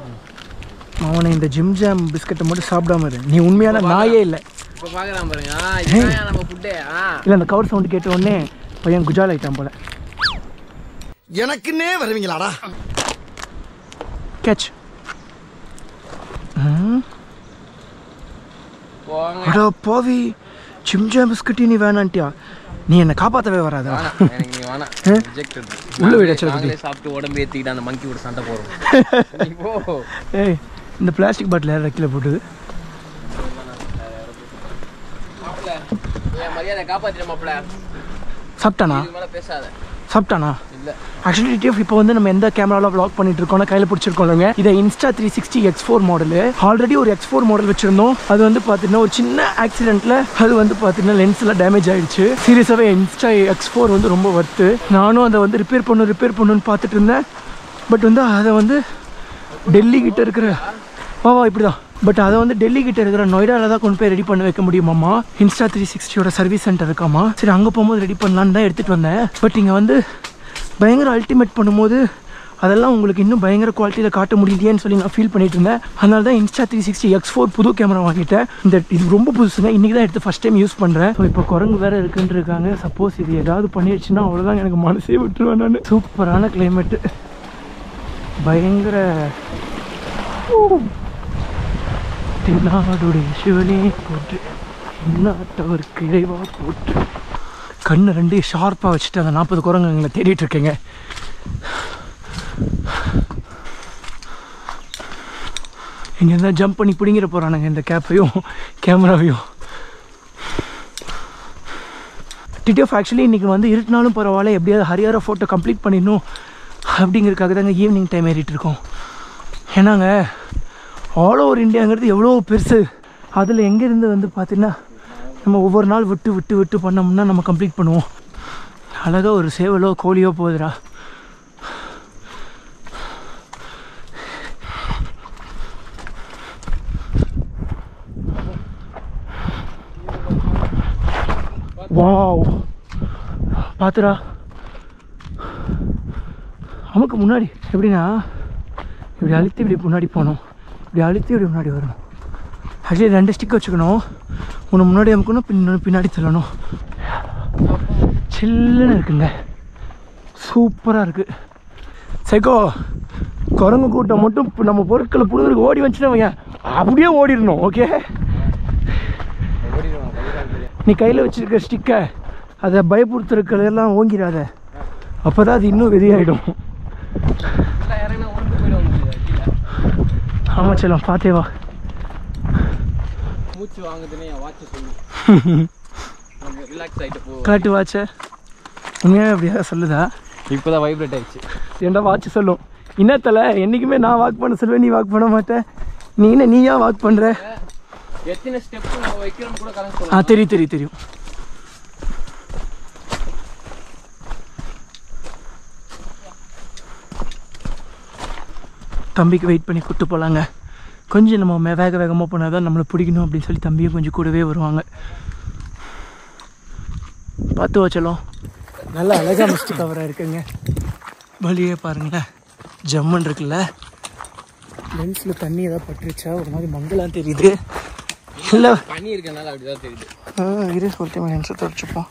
அவனை இந்த ஜிம் ஜாம் பிஸ்கட்டை மட்டும் சாப்பிடாம இரு. நீ உண்மையான நாயே இல்லை. இப்போ பார்க்கலாம் பாருங்க, இதுதான் நம்ம ஃபுட்டே. இல்லை, அந்த கவர் சவுண்டு கேட்ட உடனே பையன் குஜால் ஆகிட்டான் போல. எனக்குன்னே வருவீங்களாடா? கேட்ச். அடா பாவி, ஜிம் ஜாம் பிஸ்கட்டி நீ வேணான்ட்டியா? நீ என்னை காப்பாற்றவே வராதா? உள்ள வீட சாப்பிட்டு உடம்பு ஏற்றிக்கிட்டு அந்த மங்கி கூட சண்டை போடுறோம். ஏய், இந்த பிளாஸ்டிக் பாட்டில் யார் ரெக்கில் போட்டுது? மரியாதை காப்பாற்றிட மாப்பிள்ள. சாப்பிட்டானா? மேலே பேசாத. சாப்பிட்டானா? ஆக்சுவலி டிடிஎஃப் இப்போ வந்து நம்ம எந்த கேமராவில் வ்ளாக் பண்ணிட்டு இருக்கோம்னா கையில் பிடிச்சிருக்கோம்லங்க. இதை Insta 360 X4 மாடலு. ஆல்ரெடி ஒரு X4 மாடல் வச்சுருந்தோம். அது வந்து பார்த்தீங்கன்னா ஒரு சின்ன ஆக்சிடென்ட்டில் அது வந்து பார்த்தீங்கன்னா லென்ஸில் டேமேஜ் ஆகிடுச்சு. சீரியஸாகவே Insta X4 வந்து ரொம்ப ஒர்த்து. நானும் அதை வந்து ரிப்பேர் பண்ணணும்னு பார்த்துட்டு இருந்தேன். பட் வந்து அதை வந்து டெல்லி கிட்ட இருக்கிற இப்படி தான். பட் அதை வந்து டெல்லி கிட்ட இருக்கிற நொய்டாவில் தான் கொண்டு போய் ரெடி பண்ண வைக்க முடியுமாம்மா. Insta 360யோட சர்வீஸ் சென்டர் இருக்காமா. சரி அங்கே போகும்போது ரெடி பண்ணலான்னு தான் எடுத்துகிட்டு வந்தேன். பட் இங்கே வந்து பயங்கர அல்டிமேட் பண்ணும்போது அதெல்லாம் உங்களுக்கு இன்னும் பயங்கர குவாலிட்டியில் காட்ட முடியலையேன்னு சொல்லி நான் ஃபீல் பண்ணிட்டு இருந்தேன். அதனால தான் Insta 360 X4 புது கேமரா வாங்கிட்டேன். இது ரொம்ப புதுசுங்க. இன்றைக்கி தான் எடுத்து ஃபஸ்ட் டைம் யூஸ் பண்ணுறேன். ஸோ இப்போ குரங்கு வேறு இருக்குன்னு இருக்காங்க. சப்போஸ் இது ஏதாவது பண்ணிடுச்சுன்னா அவ்வளோதான், எனக்கு மனசே விட்டுருவேன் நான். சூப்பரான கிளைமேட்டு, பயங்கர தென்னாடுடைய சிவனே போட்டு நாட்டவருக்கு இறைவா போட்டு. கண்ணு ரெண்டு ஷார்ப்பாக வச்சுட்டு அந்த 40 குரங்குங்களை தேடிட்டு இருக்கேங்க. இங்கே இருந்தால் ஜம்ப் பண்ணி பிடிங்கிற போகிறானுங்க இந்த கேப்பையும் கேமராவையும். டிடிஎஃப் ஆக்சுவலி இன்றைக்கி வந்து இருட்டினாலும் பரவாயில்ல, எப்படியாவது ஹரியாரா ஃபோட்டோ கம்ப்ளீட் பண்ணிடணும் அப்படிங்கிறதுக்காக தாங்க ஈவினிங் டைம் ஏறிட்டு இருக்கோம். ஏன்னாங்க ஆல் ஓவர் இந்தியாங்கிறது எவ்வளோ பெருசு. அதில் எங்கேருந்து வந்து பார்த்தீங்கன்னா நம்ம ஒவ்வொரு நாள் விட்டு பண்ணோம்னா நம்ம கம்ப்ளீட் பண்ணுவோம். அழகாக ஒரு சேவலோ கோழியோ போகுதுடா. வாவ், பார்த்துடா. நமக்கு முன்னாடி எப்படின்னா இப்படி அழுத்தி இப்படி முன்னாடி போகணும், இப்படி அழுத்தி இப்படி முன்னாடி வரணும். ஆக்சுவலி 2 ஸ்டிக் வச்சுக்கணும். ஒன்று முன்னாடி அமுக்கணும், பின்னாடி தள்ளணும். சில்லுன்னு இருக்குங்க, சூப்பராக இருக்குது. சைக்கோ குரங்கு கூட்டம் மட்டும் நம்ம பொருட்களை புடுங்கிறதுக்கு ஓடி வந்துச்சுன்னா அப்படியே ஓடிடணும். ஓகே, நீ கையில் வச்சுருக்க ஸ்டிக்கை அதை பயப்படுத்துறதுக்கெல்லாம் ஓங்கிடாத, அப்போ தான் அது இன்னும் வெறியாயிடும். ஆமாம் செல்லம், பார்த்தே வா. மூச்சு வாங்குதுன்னு என் வாட்ச் சொல்லு. ரிலாக்ஸ் ஆகிட்டு போ. காட்டு வாட்ச உண்மையாக அப்படியா சொல்லுதா? இப்போதான் வைப்ரேட் ஆயிடுச்சு. ஏன்டா வாட்ச் சொல்லும். இன்னத்தில் என்றைக்குமே நான் வாக் பண்ண சொல்லுவேன், நீ வாக் பண்ண மாட்டேன். நீ ஏன் வாக் பண்ணுற? எத்தனை ஸ்டெப் நான் வைக்கிறோம் கூட கணக்கு சொல்லுவேன். தெரியும். தம்பிக்கு வெயிட் பண்ணி கூப்பிட்டு போகலாங்க. கொஞ்சம் நம்ம வேகமாக போனால் தான் நம்மளை பிடிக்கணும் அப்படின்னு சொல்லி தம்பியும் கொஞ்சம் கூடவே வருவாங்க. பார்த்து வச்சலாம். நல்லா அழகாக மிஸ்ட் கவராக இருக்குங்க. வழியே பாருங்களேன், ஜம்மன் இருக்குல்ல. லென்ஸில் தண்ணி ஏதாவது பட்டுருச்சா ஒரு மாதிரி மங்களாக தெரியுது. இல்லை பண்ணி இருக்கனால அப்படிதான் தெரியுது. இதே சொல்லிட்டு லென்ஸை தொடச்சிப்போம்.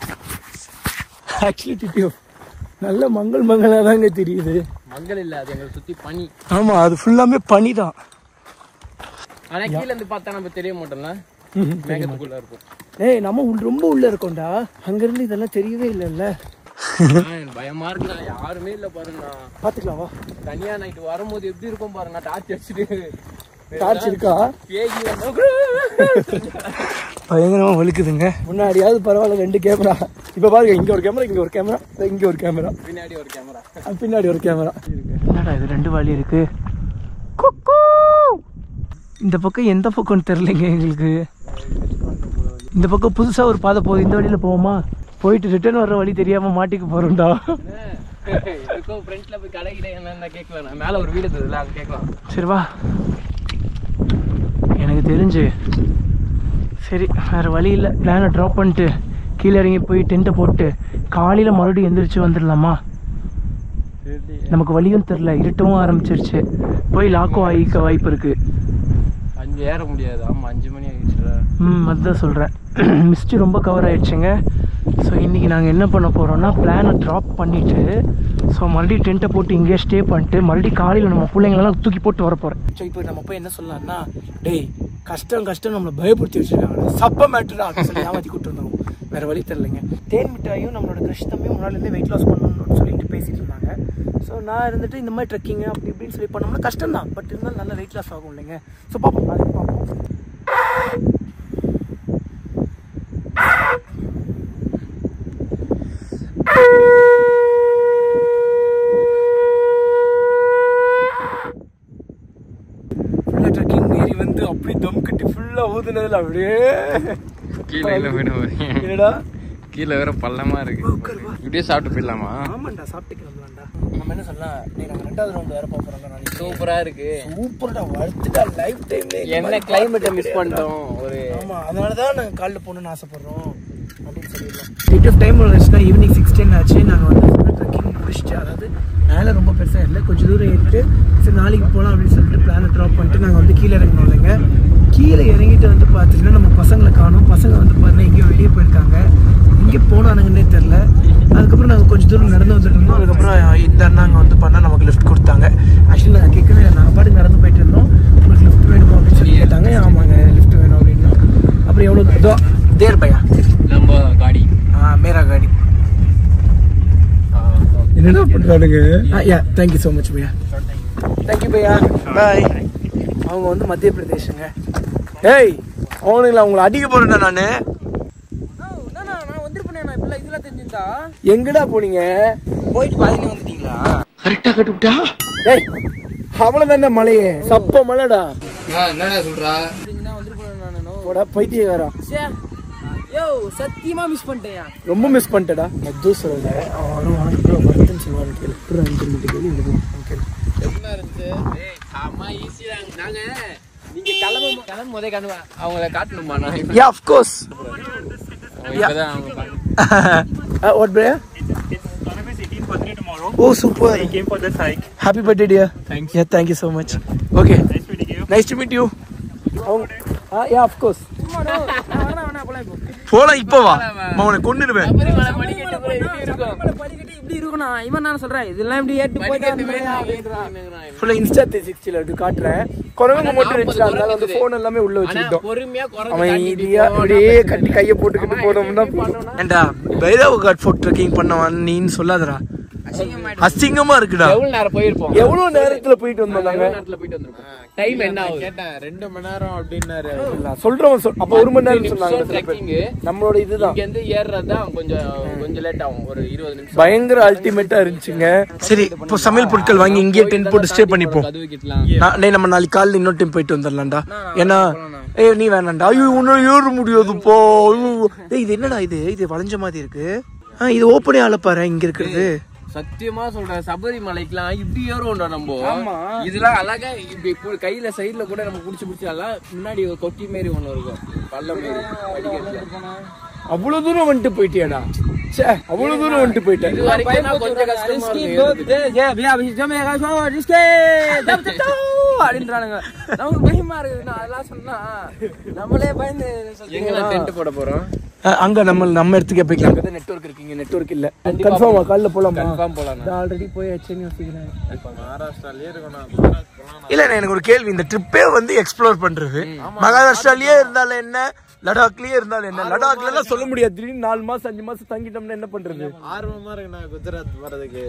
ஆக்சுவலி டிடிஓ நல்ல மங்களாக தாங்க தெரியுது. மங்கள் இல்லை, அது எங்களை சுற்றி பனி. ஆமாம், அது ஃபுல்லாமே பனி தான். ஆனால் கீழே இருந்து பார்த்தா நம்ம தெரிய மாட்டோம்ல, மேகத்துக்குள்ளே இருக்கும். ஏய், நம்ம ரொம்ப உள்ளே இருக்கோம்டா, அங்கேருந்து இதெல்லாம் தெரியவே இல்லைல்ல. பயமா இருக்குண்ணா, யாருமே இல்லை பாருங்கண்ணா. பார்த்துக்கலாவா? தனியாக நைட்டு வரும்போது எப்படி இருக்கும் பாருங்கண்ணா. டார்ச் அடிச்சுட்டு. டார்ச் இருக்கா? பேகி பயங்கரமாக வலிக்குதுங்க. முன்னாடியாவது பரவாயில்ல 2 கேமரா. இப்போ பாருங்க, இங்கே ஒரு கேமரா, இங்கே ஒரு கேமரா, இங்கே ஒரு கேமரா, பின்னாடி ஒரு கேமரா, பின்னாடி ஒரு கேமரா. என்னடா இது 2 வழி இருக்கு. இந்த பக்கம் எந்த பக்கம்னு தெரிலங்க எங்களுக்கு. இந்த பக்கம் புதுசாக ஒரு பாதை போகுது, இந்த வழியில் போவோமா? போயிட்டு ரிட்டர்ன் வர்ற வழி தெரியாமல் மாட்டிக்க போகிறோம்டா. ஃப்ரெண்ட்ல போய் கடைக்கிட்ட என்னென்ன கேட்கலாம். மேலே ஒரு வீடு இருக்குதுல்ல, அங்கே கேட்கலாம். சரி வா. எனக்கு தெரிஞ்சு சரி வேறு வழி இல்லை. பிளானை ட்ராப் பண்ணிட்டு கீழே இறங்கி போய் டென்ட்டை போட்டு காலையில் மறுபடியும் எந்திரிச்சு வந்துடலாமா? நமக்கு வழியும் தெரில, இருட்டவும் ஆரம்பிச்சிருச்சு. போய் லாக்கோ ஆகிக்க வாய்ப்பு இருக்குது. 5 ஏற முடியாது. ஆமாம், 5 மணி ஆகிடுச்சு. அதுதான் சொல்கிறேன். மிஸ்ட்டு ரொம்ப கவர் ஆகிடுச்சுங்க. ஸோ இன்றைக்கி நாங்கள் என்ன பண்ண போகிறோம்னா, பிளானை ட்ராப் பண்ணிவிட்டு ஸோ மறுபடியும் டென்ட்டை போட்டு இங்கேயே ஸ்டே பண்ணிட்டு மறுபடியும் காலையில் நம்ம பிள்ளைங்களெல்லாம் தூக்கி போட்டு வர போகிறேன். ஸோ இப்போ நம்ம போய் என்ன சொல்லலாம்னா, டேய் கஷ்டம் நம்மளை பயப்படுத்தி வச்சுருக்காங்க, சப்ப மேட்டரா அப்படின்னு சொல்லி ஏமாற்றி கூப்பிட்டு வந்தோம். வேறு வழி தெரிலங்க. தேன் மிட்டாயும் நம்மளோட கஷ்டமே முன்னாடிலேருந்து வெயிட் லாஸ் பண்ணணும்னு சொல்லிட்டு பேசிகிட்டு இருந்தாங்க. ஸோ நான் இருந்துட்டு இந்த மாதிரி ட்ரெக்கிங்கு அப்படி இப்படின்னு சொல்லி பண்ணோம்னா கஷ்டம் தான், பட் இருந்தாலும் நல்லா வெயிட் லாஸ் ஆகும் இல்லைங்க. ஸோ பார்ப்போம், நாளைக்கு பார்ப்போம். ஊத்துனதுல அப்படியே கீழே என்னடா கீழே வேற பள்ளமா இருக்கு. இப்படியே சாப்பிட்டு போயிடலாமா? ஆமாண்டா, சாப்பிட்டு கிளம்பலாம்டா. நம்ம என்ன சொல்லலாம், நாங்க 2வது ரவுண்ட் வேற போறோம். சூப்பரா இருக்கு. சூப்பர்டா, வர்த்துடா. லைஃப் டைம்ல என்ன கிளைமேட்டை மிஸ் பண்ணிட்டோம் ஒரு. ஆமா, அதனால தான் நாங்க காலைல போகணும்னு ஆசைப்படுறோம் அப்படின்னு சொல்லிடலாம். எயிட் ஆஃப் டைம் வந்துச்சுன்னா ஈவினிங் 6:10 ஆச்சு. நாங்கள் வந்து ட்ரெக்கிங் முடிச்சுட்டு, அதாவது மேலே ரொம்ப பெருசாக இல்லை, கொஞ்சம் தூரம் ஏறிட்டு சரி நாளைக்கு போகலாம் அப்படின்னு சொல்லிட்டு பிளானை ட்ராப் பண்ணிட்டு நாங்கள் வந்து கீழே இறங்கணும் இல்லைங்க. கீழே இறங்கிட்டு வந்து பார்த்தீங்கன்னா நம்ம பசங்களை காணும். பசங்க வந்து பார்த்தீங்கன்னா எங்கேயோ வெளியே போயிருக்காங்க. எங்கே போனானுங்கன்னே தெரில. அதுக்கப்புறம் நாங்கள் கொஞ்சம் தூரம் நடந்து வந்துட்டு இருந்தோம். அதுக்கப்புறம் இந்த அண்ணாங்க வந்து பண்ணால் நமக்கு லிஃப்ட் கொடுத்தாங்க. ஆக்சுவலி நாங்கள் கேட்கவே இல்லை, நாங்கள் பாட்டுக்கு நடந்து போயிட்டு இருந்தோம். உங்களுக்கு லிஃப்ட் வேணுமா அப்படின்னு சொல்லி கேட்டாங்க. ஆமாங்க லிஃப்ட் வேணும் அப்படின்னா. அப்புறம் எவ்வளோ இதோ தேர் பையா நம்ம காடி மேரா காடி என்னடா பண்றானுங்க. தேங்க்யூ ஸோ மச் பையா. தேங்க்யூ பையா, பாய். அவங்க வந்து மத்திய பிரதேஷங்க. ஏய் அவனுங்களா, அவங்களை அடிக்க போறேன்டா நானு. எங்கடா போனீங்க? போயிட்டு பாதினே வந்துட்டீங்களா? கரெக்டா கட்டுவிட்டா. ஏய் அவ்வளவுதானே மலையே, சப்ப மலைடா. என்னடா சொல்றா? போடா பைத்தியக்காரா. யோ சத்தியமா மிஸ் பண்ணிட்டேன். ரொம்ப மிஸ் பண்ணிட்டடா. மது சொல்ல அவனும் வருத்தம் சொல்லுவாரு. கேளு ஒரு 5 நிமிஷம் கேளு. இந்த கேளு என்ன இருந்துச்சு? ஏய் அம்மா ஈஸி தான். நாங்க நீங்க கிளம்பும் போதே அவங்கள காட்டணுமா? நான் யா ஆஃப் கோர்ஸ். இப்பதான் அவங்க what bro? Oh super. He came for this hike. Happy birthday dear. Thanks. Yeah, thank you so much. Okay. Nice to meet you. Yeah, of course. போலாம் இப்ப வா. அவனை கொன்னுடுவேன். இப்படி இருக்குனா இவன் நான் சொல்றேன். இதெல்லாம் இப்படி ஏத்து ஃபுல்லா இன்ஸ்டா 360ல இருக்கு காட்றேன். குறவங்க மட்டும் வெச்சிட்டாங்க. அந்த போன் எல்லாமே உள்ள வச்சிட்டோம். பொறுமையா அவன் இடியா அப்படியே கட்டி கைய போட்டுக்கிட்டு போறோம்னா ஏண்டா பைரவ காட் ஃபோர்ட் ட்ரெக்கிங் பண்ணவன் நீன்னு சொல்லாதடா. அசிங்கமா இருக்குடா. எவ்வளவு நேரம் போயிருப்போம்? எவ்வளவு நேரத்துல போயிட்டு வந்தோம் நாங்க? நேரத்துல போயிட்டு வந்திருக்கோம். டைம் என்ன ஆகும் கேட்டேன். 2 மணி நேரம் அப்படின்னாரு. சொல்றவன் அப்ப 1 மணி நேரம் சொன்னாங்க. நம்மளோட இதுதான் இங்க இருந்து ஏறறதா கொஞ்சம் லேட் ஆகும். ஒரு 20 நிமிஷம். பயங்கர அல்டிமேட்டா இருந்துச்சுங்க. சரி இப்போ சமையல் பொருட்கள் வாங்கி இங்கே டென்ட் போட்டு ஸ்டே பண்ணிப்போம். நம்ம நாளைக்கு காலையில் இன்னொரு டைம் போயிட்டு வந்துடலாம்டா. ஏன்னா நீ வேணாண்டா. ஐயோ உன்னால ஏற முடியாதுப்போ. இது என்னடா இது வளைஞ்ச மாதிரி இருக்கு. இது ஓப்பனே ஆளப்பாரு இங்க இருக்கிறது. சத்தியமா சொல்றேன், சபரிமலைக்குலாம் இப்படி ஏறுவோம்டா நம்ம. இதெல்லாம் அழகா இப்படி கையில சைட்ல கூட நம்ம புடிச்சு எல்லாம் முன்னாடி ஒரு கொட்டி மாரி ஒண்ணு இருக்கும், பள்ளம் மாரி அடிக்கிறதுல. அவ்வளவு தூரம் வந்துட்டு போயிட்டியாடா? அவ்வளவு தூரம் வந்துட்டு போயிட்டேன். இது வரைக்கும் நான் கொஞ்சம் கஷ்டமா அப்படின்றானுங்க. நமக்கு பயமா இருக்குது. அதெல்லாம் சொன்னா நம்மளே பயந்து எங்க டென்ட் போட போறோம். அங்க நம்ம இடத்துக்கு போய்க்கலாம். அங்க நெட்வொர்க் இருக்குங்க. நெட்வொர்க் இல்ல. கன்ஃபார்மா காலைல போலாம். கன்ஃபார்ம் போலாம். ஆல்ரெடி போயாச்சுன்னு யோசிக்கிறேன். இப்ப மகாராஷ்டிராலயே இருக்கணும். இல்ல எனக்கு ஒரு கேள்வி. இந்த ட்ரிப்பே வந்து எக்ஸ்ப்ளோர் பண்றது மகாராஷ்டிராலயே இருந்தாலும் என்ன, லடாக்லயே இருந்தாலும் என்ன? லடாக்ல எல்லாம் சொல்ல முடியாது. திடீர்னு 4 மாசம் 5 மாசம் தங்கிட்டோம்னா என்ன பண்றது? ஆர்வமா இருக்கு நான் குஜராத் போறதுக்கு.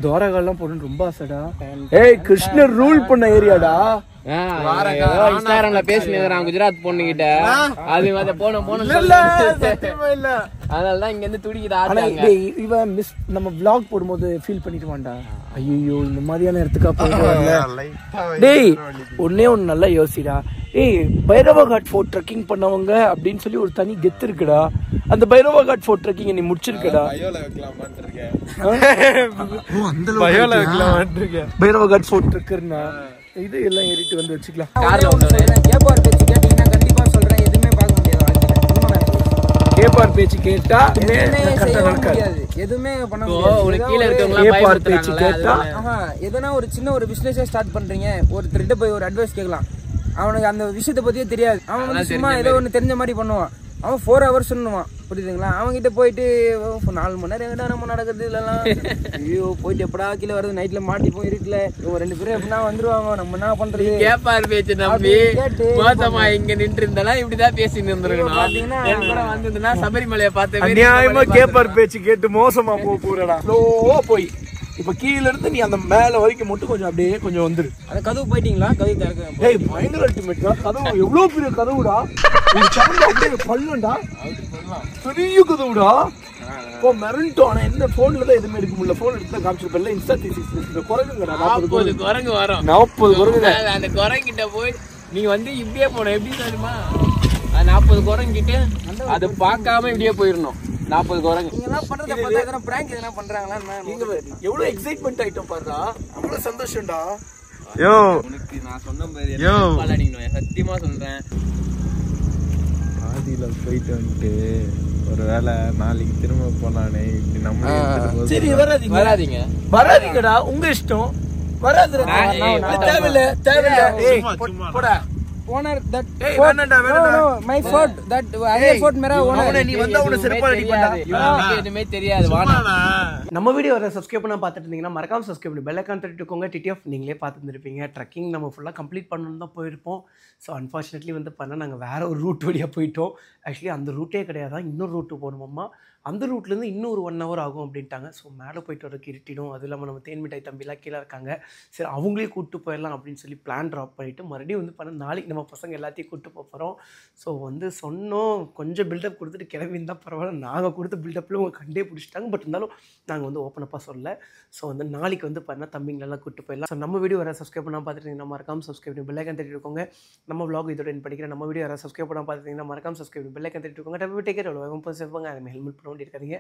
துவாரகா எல்லாம் போகணும்னு ரொம்ப ஆசைடா. ஏய் கிருஷ்ணர் ரூல் பண்ண ஏரியாடா. இன்ஸ்டாகிராம்ல பேசினேன் குஜராத் பொண்ணுகிட்ட. அது போன இல்ல அதனாலதான் இங்க இருந்து துடிக்கிட்டு இவன் மிஸ் நம்ம vlog போடும்போது ஃபீல் பண்ணிட்டு வாண்டா. ஐயோ இந்த மாதிரியான இடத்துக்கா போயிட்டு வரல. டேய் ஒன்னே ஒன்னு நல்லா யோசிடா. ஏய் பைரவா காட் ஃபோர்ட் ட்ரெக்கிங் பண்ணவங்க அப்படின்னு சொல்லி ஒரு தனி கெத்து இருக்குடா. அந்த பைரவா காட் ஃபோர்ட் ட்ரெக்கிங் நீ முடிச்சிருக்கடா. பயோல வைக்கலாமான்னு இருக்கேன். அந்த பயோல வைக்கலாமான்னு இருக்கேன். பைரவா காட் ஃபோர்ட் ட்ரெக்கர்னா இது எல்லாம் ஏறிட்டு வந்து வச்சுக்கலாம். கார்ல கேப்பார் பேச்சு கேட்டீங்கன்னா கண்டிப்பா சொல்றேன், எதுவுமே பார்க்க முடியாது. கேப்பார் பேச்சு கேட்டா எதுவுமே பண்ண முடியாது. கேப்பார் பேச்சு கேட்டா எதனா ஒரு சின்ன ஒரு பிசினஸே ஸ்டார்ட் பண்றீங்க, ஒருத்தர்கிட்ட போய் ஒரு அட்வைஸ் கேட்கலாம். அவனுக்கு அந்த விஷயத்தை பத்தியே தெரியாது. அவன் வந்து சும்மா ஏதோ ஒண்ணு தெரிஞ்ச மாதிரி பண்ணுவான். அவன் 4 hours சொல்லுவான், புரியுதுங்களா? அவன்கிட்ட போயிட்டு 4 மணி நேரம் எங்கடா நம்ம நடக்குது இல்லலாம். ஐயோ போயிட்டு எப்படா கீழே வருது, நைட்ல மாட்டிப்போம் இருட்டுல. 2 பேரும் எப்படின்னா வந்துருவாங்க, நம்ம என்ன பண்றது? கேப்பார் பேச்சு நம்பி மோசமா இங்க நின்று இருந்தாலும் இப்படிதான் பேசி நின்றுருக்கணும். வந்ததுன்னா சபரிமலையை பார்த்து நியாயமா கேப்பார் பேச்சு கேட்டு மோசமா போறடா. ஸ்லோவா போய் இப்ப கீழ இருந்து நீ அந்த மேல வரைக்கும் மட்டும் கொஞ்சம் அப்படியே கொஞ்சம் வந்துரு. அந்த கதவு போயிட்டீங்களா? கதவு திறக்க. ஏய் பயங்கர அல்டிமேட்டா கதவு. எவ்வளவு பெரிய கதவுடா. இந்த சவுண்ட் அப்படியே பல்லண்டா. பெரிய கதவுடா. இப்போ மெரண்டோ. ஆனா இந்த போன்ல தான் எதுவுமே எடுக்க முடியல. போன் எடுத்து காமிச்சிருப்பேன்ல இன்ஸ்டா 360 குரங்குங்கடா. 40 குரங்கு வரும். 40 குரங்கு. அந்த குரங்கிட்ட போய் நீ வந்து இப்படியே போன எப்படி தெரியுமா 40 குரங்கிட்டு அதை பார்க்காம இப்படியே போயிடணும் 40 குரங்கு நீங்க எல்லாம் பண்றத பார்த்தா எதனா prank எதனா பண்றாங்களா நீங்க எவ்வளவு எக்ஸைட்மெண்ட் ஆயிட்டோம் பாருடா அவ்வளவு சந்தோஷம்டா உனக்கு நான் சொன்ன மாதிரி பாலாடிக்கணும் சத்தியமா சொல்றேன் ஆதியில போயிட்டு வந்துட்டு ஒருவேளை நாளைக்கு திரும்ப போனானே இப்படி நம்ம சரி வராதீங்கடா உங்க இஷ்டம் வராதுடா தேவையில்ல போடா ஓனர் தட் வேணாம்டா மை ஃபோர்ட் தட் அதே ஃபோர்ட் மேரா ஓனர் நீ வந்தா உன செருப்பால அடிப்படா எதுமே தெரியாது வாடா நம்ம வீடியோ வர சப்ஸ்கிரைப் பண்ண பார்த்துட்டு இருந்தீங்கன்னா மறக்காம சப்ஸ்கிரைப் பண்ணி பெல் ஐகான் தட்டிட்டுக்கோங்க. டிடிஎஃப் நீங்களே பார்த்துருந்துருப்பீங்க. ட்ரக்கிங் நம்ம ஃபுல்லாக கம்ப்ளீட் பண்ணணும்னு தான் போயிருப்போம். ஸோ அன்ஃபார்ச்சுனேட்லி வந்து பண்ணால் நாங்கள் வேறு ஒரு ரூட் வழியாக போயிட்டோம். ஆக்சுவலி அந்த ரூட்டே கிடையாது, இன்னொரு ரூட்டு போகணுமாம்மா. அந்த ரூட்லேருந்து இன்னொரு 1 hour ஆகும் அப்படின்ட்டாங்க. ஸோ மேலே போயிட்டு வரக்கு இருட்டிடும். அதுவும் இல்லாமல் நம்ம தேன் மிட்டாய் தம்பிலாம் கீழே இருக்காங்க. சரி அவங்களே கூப்பிட்டு போயிடலாம் அப்படின்னு சொல்லி பிளான் ட்ராப் பண்ணிவிட்டு மறுபடியும் வந்து பண்ண நாளைக்கு நம்ம பசங்க எல்லாத்தையும் கூப்பிட்டு போகிறோம். ஸோ வந்து சொன்னோம் கொஞ்சம் பில்டப் கொடுத்துட்டு கிளம்பின்னு தான் பரவாயில்ல. நாங்கள் கொடுத்த பில்டப்பில் அவங்க கண்டே பிடிச்சிட்டாங்க. பட் இருந்தாலும் நாங்கள் வந்து ஓப்பனப்பாக சொல்லலை. ஸோ வந்து நாளைக்கு வந்து பண்ணால் தம்பிங்களெல்லாம் கூப்பிட்டு போயிடலாம். ஸோ நம்ம வீடியோ வர சப்ஸ்கிரைப் பண்ணால் பார்த்துட்டீங்கன்னா மறக்காம சப்ஸ்கிரைப் பண்ணி பெல் ஐகான் தட்டிட்டு இருக்கோங்க. நம்ம vlog இதோட படிக்கிறேன். நம்ம வீடியோ வர சப்ஸ்கிரைப் பண்ணால் பார்த்துட்டீங்கன்னா மறக்காம சப்ஸ்கிரைப் பண்ணி பெல் ஐகான் தட்டிட்டு இருக்கோங்க. Take care. ஹெல்மெட் பண்ண வேண்டியிருக்காங்க.